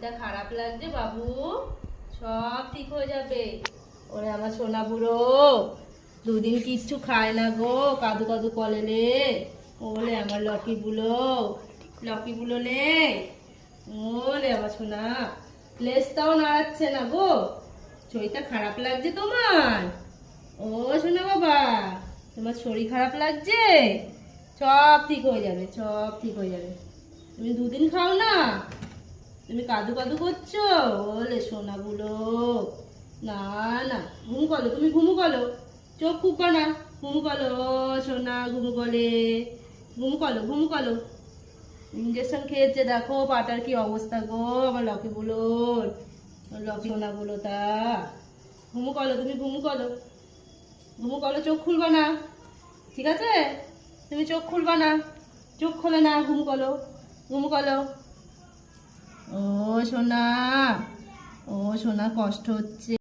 শরীরটা খারাপ লাগছে বাবু, সব ঠিক হয়ে যাবে। ওরে আমার সোনা বুড়ো, দুদিন কিচ্ছু খায় না গো, কাদু কাদু কলেলে। ওলে আমার লকি বুলো, লকি বুলো লে। ওলে আমার সোনা, লেজটাও নাড়াচ্ছে না গো। শরীরটা খারাপ লাগছে তোমার? ও সোনা বাবা, তোমার শরীর খারাপ লাগছে? সব ঠিক হয়ে যাবে, সব ঠিক হয়ে যাবে। তুমি দুদিন খাও না, তুমি কাদু কাদু করছো। ওলে সোনাগুলো, না না, ঘুমু করো, তুমি ঘুমু করো, চোখ ফুকো না, ঘুমু করো। ও সোনা ঘুমু করে, ঘুমু করো, ঘুমু করো। ইঞ্জেকশন খেয়েছে, দেখো পাটার কি অবস্থা গো আমার লকি বুলোর, লকি সোনাগুলো তা। ঘুমু করো, তুমি ঘুমু করো, ঘুমু করো, চোখ খুলবা না, ঠিক আছে? তুমি চোখ খুলবা না, চোখ খোলে না, ঘুমু করো, ঘুমু করো। ও সোনা, ও সোনা কষ্ট হচ্ছে।